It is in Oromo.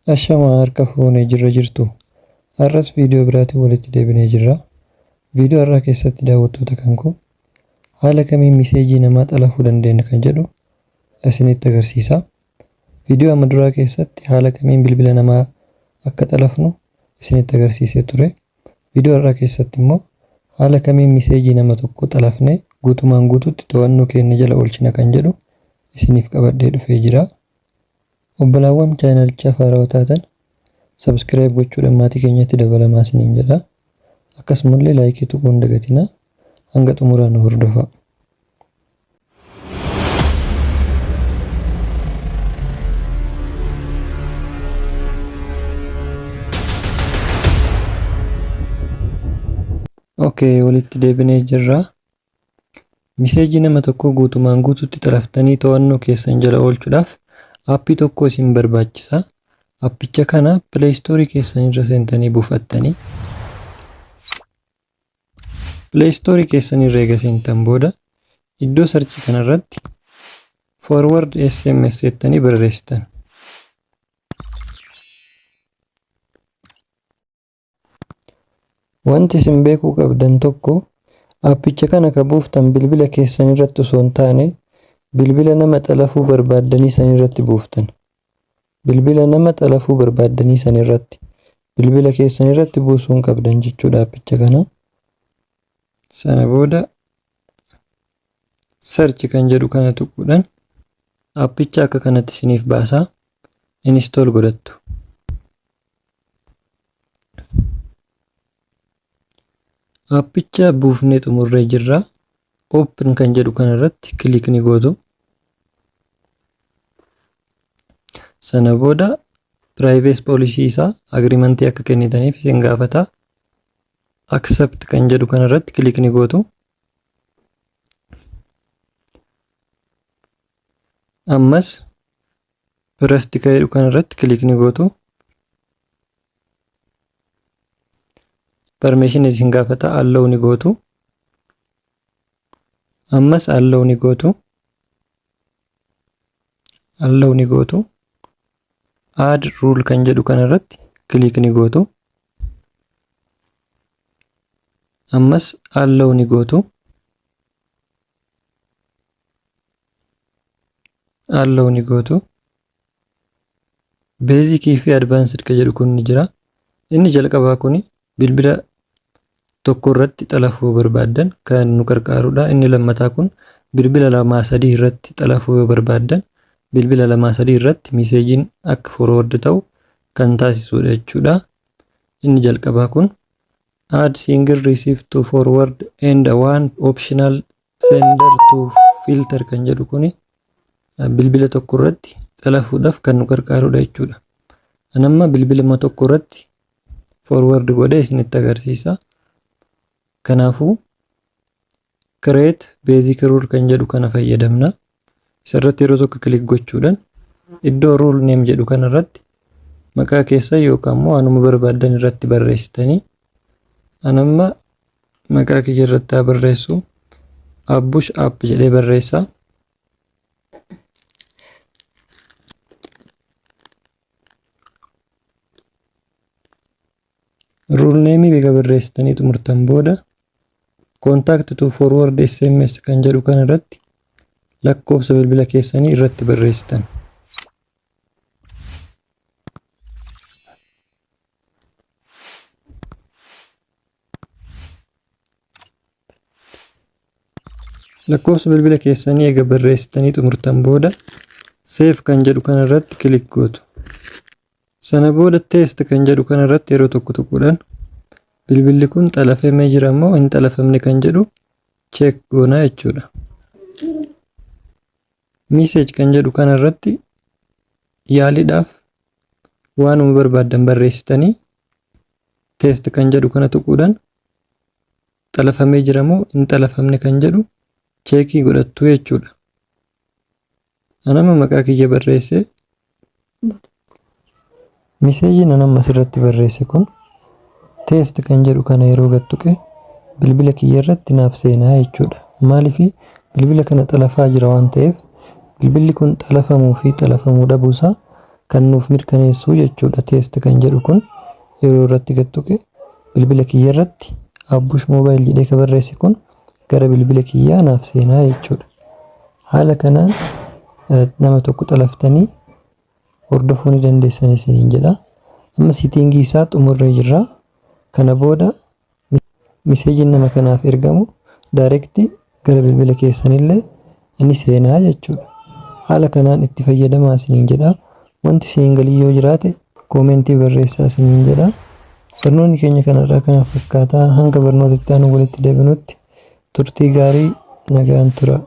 Ashama harka fuunee jirtu. Har'as viidiyoo biraatiin walitti deebinee jirra. Viidiyoo har'aa keessatti daawwattoota kan koo haala kamiin miseejii namaa xalafuu dandeenya kan jedhu isinitti agarsiisa. Viidiyoo amma duraa keessatti haala kamiin bilbila namaa akka xalafnu isinitti agarsiisee ture. Viidiyoo har'aa keessatti immoo haala kamiin miseejii nama tokko xalafnee guutumaan guutuutti to'annoo keenya jala oolchina kan jedhu isiniif qabadhee dhufee jira. Obbolaawwan chaanalichaa haarawaa taatan subscribe gochuudhaan maatii keenyatti dabalamaa isiniin jedha. Akkasumallee laayikii tuquun hin dagatinaa. Hanga xumuraan nu hordofaa. Walitti deebinee jirra. Miseejii nama tokko guutumaan guutuutti xalaftanii to'annoo keessan jala oolchuudhaaf aappii tokko isin barbaachisa. Aappicha kana Play Store keessan irra seentanii buufattanii Play Store keessan irra eega seentan booda iddoo sarchii kanarratti forward SMS jettanii barreessitan. Wanti isin beekuu qabdan tokko aappicha kana ka buuftan bilbila keessan irratti osoo hin taane bilbila nama xalafuu barbaaddanii san irratti buuftan. Bilbila nama xalafuu barbaaddanii san irratti bilbila keessan irratti buusuu hin qabdan jechuudha aappicha kana. Sana booda search kan jedhu kana tuquudhaan aappicha akka kanatti isiniif baasaa install godhattu. Aappicha buufnee xumurree jirra. Open kan jedhu kanarratti click ni gootu. Sana booda privacy policy isaa agreementii akka kennitaniif isin gaafata. Accept kan jedhu kanarratti click ni gootu. Ammas trust kan jedhu kanarratti click ni gootu. Permission isin gaafata, allow ni gootu. Ammas allow ni gootu. Allow ni gootu. Add rule kan jedhu kanarratti click ni gootu. Ammas allow ni gootu. Allow ni gootu. Basic fi advanced kan jedhu kun ni jira. Inni jalqabaa kuni bilbila tokko irratti xalafuu barbaaddan kan nu gargaarudha. Inni lammataa kun bilbila 2-3 irratti xalafuu barbaaddan bilbila 2-3 irratti miseejiin akka forward ta'u kan taasisudha jechuudha. Inni jalqabaa kun add single receive to forward and one optional sender to filter kan jedhu kuni bilbila tokko irratti xalafuudhaaf kan nu gargaarudha jechuudha. Anamma bilbila tokko irratti forward godhee isinitti agarsiisa. Kanaafuu create basic rule kan jedhu kana fayyadamna. Isarratti yeroo tokko click gochuudhaan iddoo rule name jedhu kanarratti maqaa keessan yookaan immoo anuma barbaaddan irratti barreessitanii anamma maqaa kiyya irratti barreessu Abbush app jedhee barreessa. Rule name biga barreessitanii xumurtan booda contact to forward SMS kan jedhu kanarratti lakkoofsa bilbila keessanii irratti barreessitan. Lakkoofsa bilbila keessanii eega barreessitanii xumurtan booda save kan jedhu kanarratti click gootu. Sana booda test kan jedhu kanarratti yeroo tokko tuquudhaan bilbilli kun xalafamee jira moo hin xalafamne kan jedhu check goona jechuudha. Message kan jedhu kanarratti yaaliidhaaf waanuma barbaaddan barreessitanii test kan jedhu kana tuquudhaan xalafamee jira moo hin xalafamne kan jedhu cheekii godhattu jechuudha. Anama maqaa kiyya barreesse miseejiin anamma asirratti barreesse kun test kan jedhu kana yeroo gattuqe bilbila kiyya irratti naaf seenaa jechuudha. Maaliif bilbila kana xalafaa jira waan ta'eef bilbilli kun xalafamuu fi xalafamuu dhabuusaa kan nuuf mirkaneessu jechuudha. Teest kan jedhu kun yeroo irratti gattuqe bilbila kiyya irratti Abbush Mobile jedhee kan barreesse kun gara bilbila kiyyaa naaf seenaa jechuudha. Haala kanaan nama tokko xalaftanii hordofuu ni dandeessan isiniin jedha. Amma siitingii isaa xumurree jirra. Kana booda miseejiin nama kanaaf ergamu direct gara bilbila keessanillee inni seenaa jechuudha. Haala kanaan itti fayyadamaa isiniin jedha. Wanti isiniin galii yoo jiraate koomentii barreessaa isiniin jedha. Barnoonni keenya kanarraa kana fakkaataa. Hanga barnoota itti aanu walitti deebinutti turtii gaarii nagaan tura.